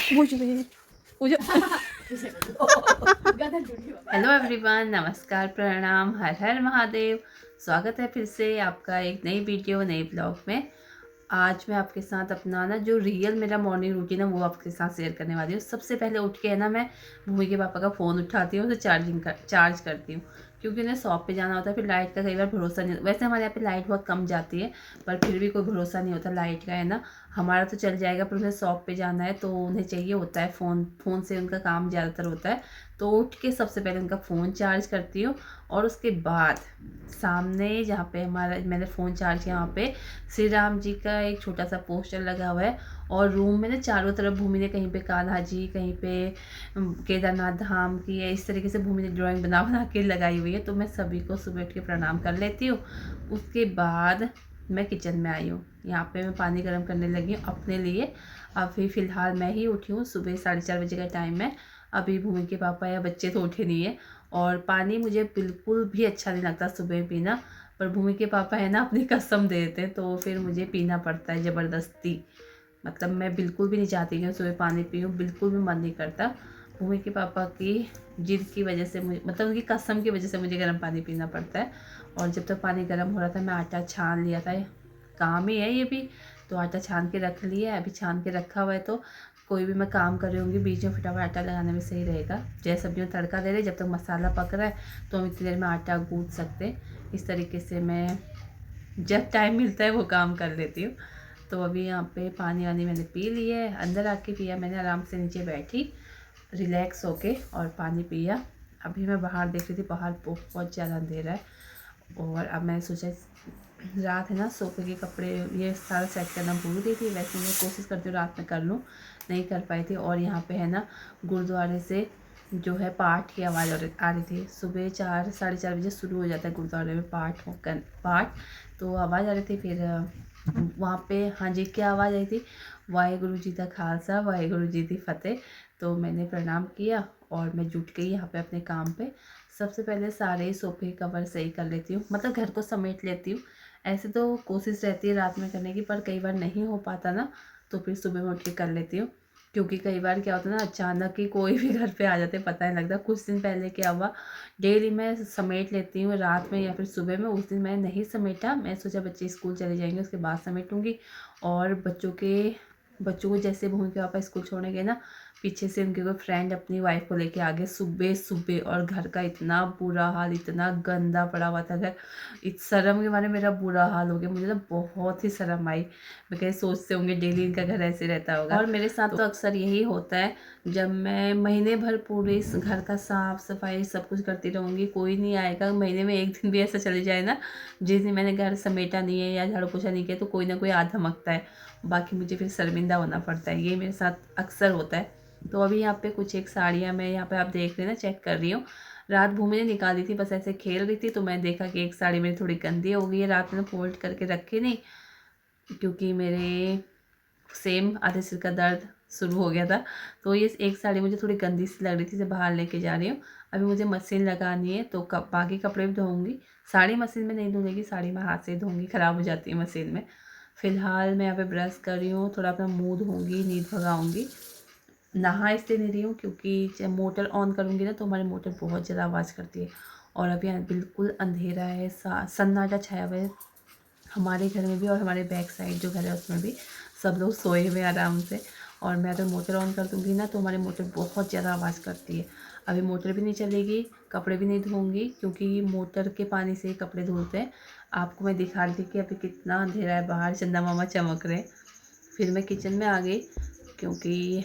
Hello everyone, नमस्कार, प्रणाम, हर हर महादेव। स्वागत है फिर से आपका एक नई वीडियो नए ब्लॉग में। आज मैं आपके साथ अपना ना जो रियल मेरा मॉर्निंग रूटीन है वो आपके साथ शेयर करने वाली हूँ। सबसे पहले उठ के है ना मैं भूमि के पापा का फ़ोन उठाती हूँ, तो चार्ज करती हूँ, क्योंकि उन्हें शॉप पे जाना होता है। फिर लाइट का कई बार भरोसा नहीं होता। वैसे हमारे यहाँ पे लाइट बहुत कम जाती है, पर फिर भी कोई भरोसा नहीं होता लाइट का, है ना। हमारा तो चल जाएगा, पर उन्हें शॉप पे जाना है तो उन्हें चाहिए होता है फ़ोन से उनका काम ज़्यादातर होता है। तो उठ के सबसे पहले उनका फ़ोन चार्ज करती हूँ, और उसके बाद सामने जहाँ पे हमारा मैंने फ़ोन चार्ज किया वहाँ पे श्री राम जी का एक छोटा सा पोस्टर लगा हुआ है। और रूम में ना चारों तरफ भूमि ने कहीं पे कान्हा जी, कहीं पे केदारनाथ धाम की है, इस तरीके से भूमि ने ड्राइंग बना बना के लगाई हुई है। तो मैं सभी को सुबह उठ के प्रणाम कर लेती हूँ। उसके बाद मैं किचन में आई हूँ। यहाँ पे मैं पानी गर्म करने लगी हूँ अपने लिए। अभी फ़िलहाल मैं ही उठी हूँ, सुबह 4:30 बजे का टाइम है। अभी भूमि के पापा या बच्चे तो उठे नहीं है। और पानी मुझे बिल्कुल भी अच्छा नहीं लगता सुबह पीना, पर भूमि के पापा है ना अपनी कसम दे देते हैं, तो फिर मुझे पीना पड़ता है ज़बरदस्ती। मतलब मैं बिल्कुल भी नहीं चाहती कि मैं सुबह पानी पीऊँ, बिल्कुल भी मन नहीं करता। भूमि के पापा की जिद की वजह से मुझे, मतलब उनकी कसम की वजह से मुझे गर्म पानी पीना पड़ता है। और जब तक पानी गर्म हो रहा था मैं आटा छान लिया था, काम ही है ये भी। तो आटा छान के रख लिया है, अभी छान के रखा हुआ है, तो कोई भी मैं काम कर रही होंगी बीच में फटाफट आटा लगाने में सही रहेगा। जैसे सब्जी में तड़का दे रहे, जब तक मसाला पक रहा है तो हम इतनी देर में आटा गूँथ सकते हैं। इस तरीके से मैं जब टाइम मिलता है वो काम कर लेती हूँ। तो अभी यहाँ पे पानी वानी मैंने पी लिया है, अंदर आके पिया मैंने, आराम से नीचे बैठी रिलैक्स होके और पानी पिया। अभी मैं बाहर देख रही थी, बाहर बहुत ज़्यादा अंधेरा है। और अब मैंने सोचा रात है ना, सोफे के कपड़े ये सारा सेट करना भूल गई थी। वैसे मैं कोशिश करती हूँ रात में कर लूँ, नहीं कर पाई थी। और यहाँ पे है ना गुरुद्वारे से जो है पाठ की आवाज़ आ रही थी। सुबह 4 साढ़े 4 बजे शुरू हो जाता है गुरुद्वारे में पाठ। तो आवाज़ आ रही थी। फिर वहाँ पे हाँ जी क्या आवाज़ आई थी, वाहेगुरु जी का खालसा वाहेगुरु जी की फतेह। तो मैंने प्रणाम किया और मैं जुट गई यहाँ पे अपने काम पे। सबसे पहले सारे सोफे कवर सही कर लेती हूँ, मतलब घर को समेट लेती हूँ। ऐसे तो कोशिश रहती है रात में करने की, पर कई बार नहीं हो पाता ना, तो फिर सुबह में उठ के कर लेती हूँ। क्योंकि कई बार क्या होता है ना, अचानक ही कोई भी घर पे आ जाते, पता नहीं लगता। कुछ दिन पहले क्या हुआ, डेली मैं समेट लेती हूँ रात में या फिर सुबह में। उस दिन मैं नहीं समेटा, मैं सोचा बच्चे स्कूल चले जाएंगे उसके बाद समेटूँगी। और बच्चों को जैसे भूमि के पापा स्कूल छोड़ने गए ना, पीछे से उनके कोई फ्रेंड अपनी वाइफ को लेके आ गए सुबह सुबह। और घर का इतना बुरा हाल, इतना गंदा पड़ा हुआ था घर। इस शर्म के मारे मेरा बुरा हाल हो गया, मुझे ना बहुत ही शर्म आई। मैं कहीं सोचते होंगे डेली इनका घर ऐसे रहता होगा। और मेरे साथ तो अक्सर यही होता है, जब मैं महीने भर पूरे इस घर का साफ़ सफाई सब कुछ करती रहूँगी, कोई नहीं आएगा। महीने में एक दिन भी ऐसा चले जाए ना जिस दिन मैंने घर समेटा नहीं है या झाड़ू पोछा नहीं किया, तो कोई ना कोई आ धमकता है। बाकी मुझे फिर शर्मिंदा होना पड़ता है, ये मेरे साथ अक्सर होता है। तो अभी यहाँ पे कुछ एक साड़ियाँ मैं यहाँ पे आप देख रहे हैं ना, चेक कर रही हूँ। रात भूमि ने निकाली थी, बस ऐसे खेल रही थी, तो मैं देखा कि एक साड़ी मेरी थोड़ी गंदी हो गई है। रात में फोल्ड करके रखी नहीं, क्योंकि मेरे सेम आधे सिर का दर्द शुरू हो गया था। तो ये एक साड़ी मुझे थोड़ी गंदी सी लग रही थी, इसे बाहर लेके जा रही हूँ। अभी मुझे मशीन लगानी है, तो बाकी कपड़े भी धोऊंगी। साड़ी मशीन में नहीं धुलेगी, साड़ी मैं हाथ से ही धोऊंगी, ख़राब हो जाती है मशीन में। फ़िलहाल मैं यहाँ पे ब्रश कर रही हूँ, थोड़ा अपना मुँह धोऊंगी, नींद भगाऊंगी। नहा इसलिए नहीं रही हूँ क्योंकि जब मोटर ऑन करूँगी ना तो हमारी मोटर बहुत ज़्यादा आवाज़ करती है। और अभी यहाँ बिल्कुल अंधेरा है, सन्नाटा छाया हुआ है हमारे घर में भी, और हमारे बैक साइड जो घर है उसमें भी। सब लोग सोए हुए आराम से। और मैं अगर मोटर ऑन कर दूँगी ना तो हमारी मोटर बहुत ज़्यादा आवाज़ करती है। अभी मोटर भी नहीं चलेगी, कपड़े भी नहीं धोऊँगी, क्योंकि मोटर के पानी से ही कपड़े धुलते हैं। आपको मैं दिखा रही थी कि अभी कितना अंधेरा है बाहर, चंदा मामा चमक रहे। फिर मैं किचन में आ गई, क्योंकि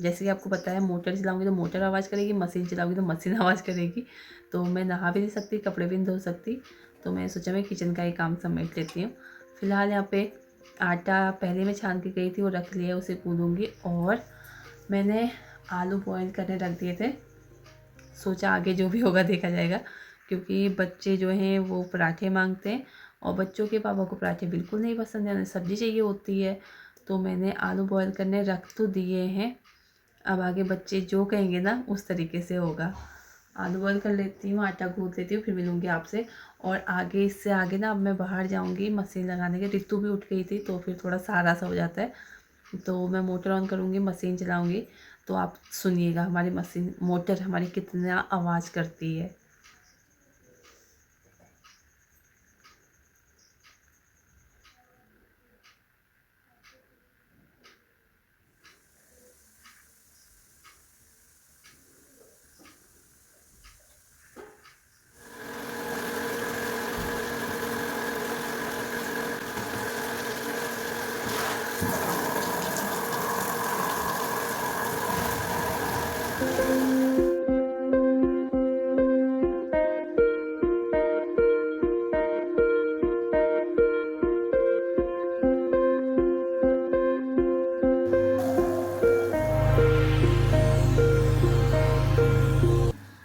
जैसे कि आपको पता है मोटर चलाऊँगी तो मोटर आवाज़ करेगी, मशीन चलाऊँगी तो मशीन आवाज़ करेगी। तो मैं नहा भी नहीं सकती, कपड़े भी नहीं धो सकती। तो मैं सोचा मैं किचन का ही काम समेट लेती हूँ। फ़िलहाल यहाँ पे आटा पहले मैं छान के गई थी, वो रख लिया, उसे गूँधूँगी। और मैंने आलू बॉयल करने रख दिए थे, सोचा आगे जो भी होगा देखा जाएगा। क्योंकि बच्चे जो हैं वो पराठे मांगते हैं, और बच्चों के पापा को पराठे बिल्कुल नहीं पसंद है, उन्हें सब्ज़ी चाहिए होती है। तो मैंने आलू बॉयल करने रख तो दिए हैं, अब आगे बच्चे जो कहेंगे ना उस तरीके से होगा। आलू बॉयल कर लेती हूँ, आटा गूँथ लेती हूँ, फिर मिलूँगी आपसे। और आगे इससे आगे ना अब मैं बाहर जाऊँगी मशीन लगाने के। रितु भी उठ गई थी तो फिर थोड़ा सहारा सा हो जाता है। तो मैं मोटर ऑन करूँगी, मशीन चलाऊँगी, तो आप सुनिएगा हमारी मशीन मोटर हमारी कितना आवाज़ करती है।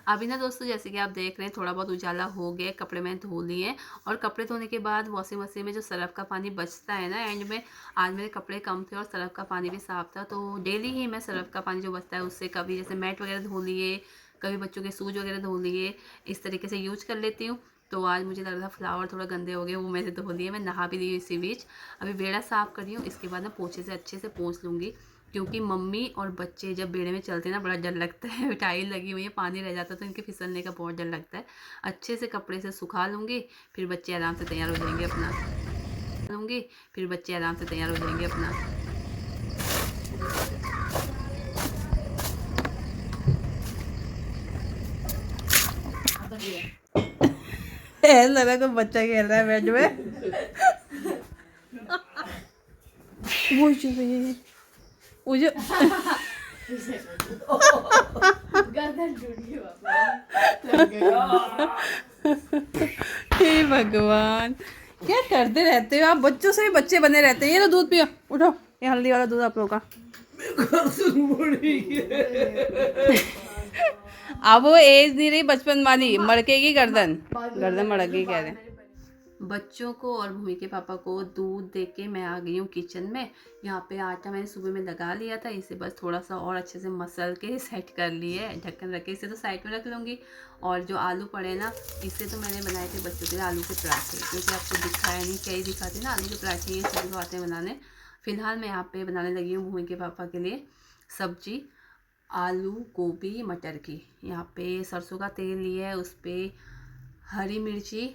अभी ना दोस्तों, जैसे कि आप देख रहे हैं थोड़ा बहुत उजाला हो गया, कपड़े मैंने धो लिए हैं। और कपड़े धोने के बाद वॉशिंग मशीन में जो सर्फ़ का पानी बचता है ना एंड में, आज मेरे कपड़े कम थे और सर्फ़ का पानी भी साफ़ था, तो डेली ही मैं सर्फ़ का पानी जो बचता है उससे कभी जैसे मैट वगैरह धो लिए, कभी बच्चों के शूज़ वगैरह धो लिए, इस तरीके से यूज कर लेती हूँ। तो आज मुझे लग रहा था फ्लावर थोड़ा गंदे हो गए, वो मैंने धो लिए। मैं नहा भी ली इसी बीच। अभी बेड़ा साफ़ कर रही हूँ, इसके बाद ना पोछे से अच्छे से पोंछ लूँगी, क्योंकि मम्मी और बच्चे जब बेड़े में चलते हैं ना, बड़ा डर लगता है। टाइल लगी हुई है, पानी रह जाता है तो इनके फिसलने का बहुत डर लगता है। अच्छे से कपड़े से सुखा लूँगी, फिर बच्चे आराम से तैयार हो जाएंगे अपना लूँगी फिर बच्चे आराम से तैयार हो जाएंगे अपना। ऐसा लगा कोई बच्चा खेल रहा है बेड में। वो जो वो जो गर्दन टूट गई। हे भगवान, क्या करते रहते हो आप? बच्चों से भी बच्चे बने रहते हैं। ये लो दूध पियो, उठो, ये हल्दी वाला दूध आप लोगों का। अब वो एज नहीं रही बचपन वाली, मड़केगी गर्दन, गर्दन मड़क गई कह रहे हैं। बच्चों को और भूमि के पापा को दूध दे के मैं आ गई हूँ किचन में। यहाँ पे आटा मैंने सुबह में लगा लिया था, इसे बस थोड़ा सा और अच्छे से मसल के सेट कर लिए, ढक्कन रख के इसे तो साइड में रख लूँगी। और जो आलू पड़े ना, इससे तो मैंने बनाए थे बच्चों के लिए आलू के पराठे, क्योंकि आपको दिखाया नहीं, क्या ही दिखाते ना, आलू के पराठे ये सभी आते हैं बनाने। फिलहाल मैं यहाँ पे बनाने लगी हूँ भूमि के पापा के लिए सब्जी, आलू गोभी मटर की। यहाँ पे सरसों का तेल लिया है, उस पर हरी मिर्ची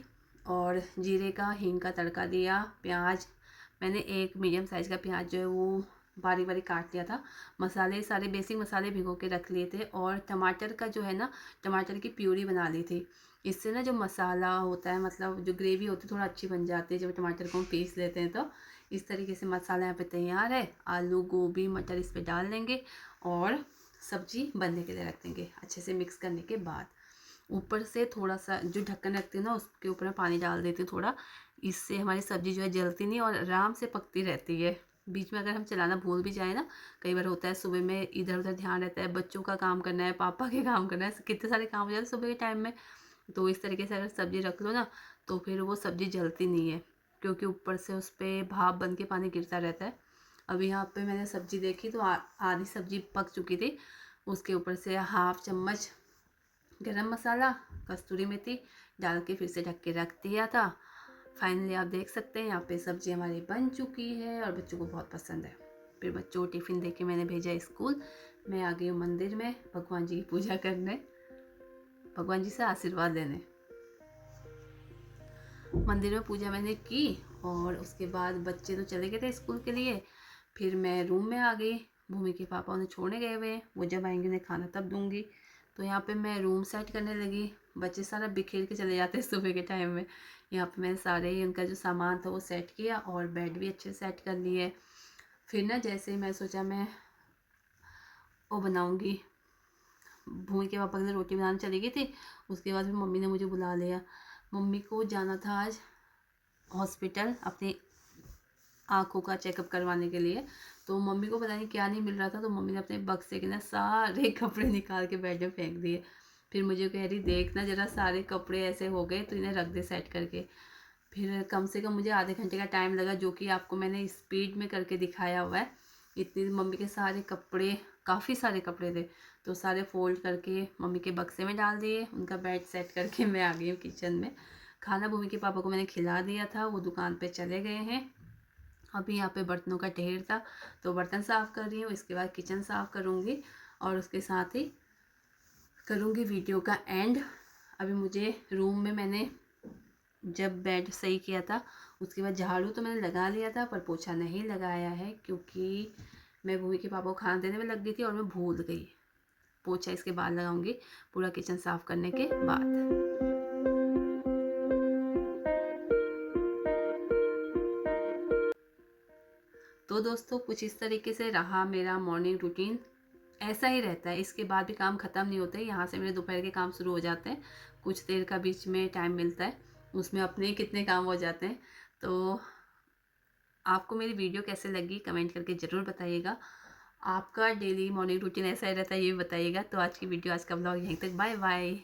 और जीरे का हींग का तड़का दिया। प्याज मैंने एक मीडियम साइज़ का प्याज जो है वो बारीक बारीक काट लिया था। मसाले सारे बेसिक मसाले भिगो के रख लिए थे। और टमाटर का जो है ना, टमाटर की प्यूरी बना ली थी। इससे ना जो मसाला होता है, मतलब जो ग्रेवी होती है, थोड़ा अच्छी बन जाती है जब टमाटर को हम पीस लेते हैं। तो इस तरीके से मसाला यहाँ पे तैयार है। आलू गोभी मटर इस पर डाल देंगे और सब्जी बनने के लिए रख देंगे। अच्छे से मिक्स करने के बाद ऊपर से थोड़ा सा जो ढक्कन रखती हूँ ना, उसके ऊपर मैं पानी डाल देती हूँ थोड़ा। इससे हमारी सब्ज़ी जो है जलती नहीं और आराम से पकती रहती है। बीच में अगर हम चलाना भूल भी जाए ना, कई बार होता है सुबह में इधर उधर ध्यान रहता है, बच्चों का काम करना है, पापा के काम करना है, कितने सारे काम हो जाते हैं सुबह के टाइम में। तो इस तरीके से अगर सब्ज़ी रख लो ना, तो फिर वो सब्ज़ी जलती नहीं है, क्योंकि ऊपर से उस पर भाप बन के पानी गिरता रहता है। अभी यहाँ पे मैंने सब्ज़ी देखी तो आधी सब्ज़ी पक चुकी थी। उसके ऊपर से हाफ चम्मच गरम मसाला, कस्तूरी मेथी डाल के फिर से ढक के रख दिया था। फाइनली आप देख सकते हैं यहाँ पे सब्जी हमारी बन चुकी है और बच्चों को बहुत पसंद है। फिर बच्चों को टिफ़िन दे के मैंने भेजा स्कूल। मैं आ गई हूँ मंदिर में भगवान जी की पूजा करने, भगवान जी से आशीर्वाद लेने। मंदिर में पूजा मैंने की और उसके बाद बच्चे तो चले गए थे स्कूल के लिए। फिर मैं रूम में आ गई। भूमि के पापा उन्हें छोड़ने गए हुए हैं, वो जब आएंगे उन्हें खाना तब दूंगी। तो यहाँ पे मैं रूम सेट करने लगी। बच्चे सारा बिखेर के चले जाते हैं सुबह के टाइम में। यहाँ पे मैंने सारे ही उनका जो सामान था वो सेट किया और बेड भी अच्छे से सेट कर लिए। फिर ना जैसे ही मैं सोचा मैं वो बनाऊँगी, भूमि के पापा के लिए रोटी बनाने चली गई थी। उसके बाद फिर मम्मी ने मुझे बुला लिया। मम्मी को जाना था आज हॉस्पिटल अपनी आँखों का चेकअप करवाने के लिए। तो मम्मी को पता नहीं क्या नहीं मिल रहा था, तो मम्मी ने अपने बक्से के ना सारे कपड़े निकाल के बेड में फेंक दिए। फिर मुझे कह रही देखना जरा, सारे कपड़े ऐसे हो गए तो इन्हें रख दे सेट करके। फिर कम से कम मुझे आधे घंटे का टाइम लगा, जो कि आपको मैंने स्पीड में करके दिखाया हुआ है। इतनी मम्मी के सारे कपड़े, काफ़ी सारे कपड़े थे, तो सारे फोल्ड करके मम्मी के बक्से में डाल दिए। उनका बेड सेट करके मैं आ गई हूँ किचन में। खाना भूमि के पापा को मैंने खिला दिया था, वो दुकान पे चले गए हैं। अभी यहाँ पे बर्तनों का ढेर था तो बर्तन साफ़ कर रही हूँ, इसके बाद किचन साफ़ करूँगी और उसके साथ ही करूँगी वीडियो का एंड। अभी मुझे रूम में मैंने जब बेड सही किया था उसके बाद झाड़ू तो मैंने लगा लिया था पर पोछा नहीं लगाया है, क्योंकि मैं भूमि के पापा को खाना देने में लग गई थी और मैं भूल गई। पोछा इसके बाद लगाऊंगी पूरा किचन साफ़ करने के बाद। तो दोस्तों कुछ इस तरीके से रहा मेरा मॉर्निंग रूटीन। ऐसा ही रहता है, इसके बाद भी काम ख़त्म नहीं होते। यहाँ से मेरे दोपहर के काम शुरू हो जाते हैं, कुछ देर का बीच में टाइम मिलता है, उसमें अपने ही कितने काम हो जाते हैं। तो आपको मेरी वीडियो कैसे लगी कमेंट करके ज़रूर बताइएगा। आपका डेली मॉर्निंग रूटीन ऐसा ही रहता है ये भी बताइएगा। तो आज की वीडियो, आज का ब्लॉग यहीं तक। Bye bye.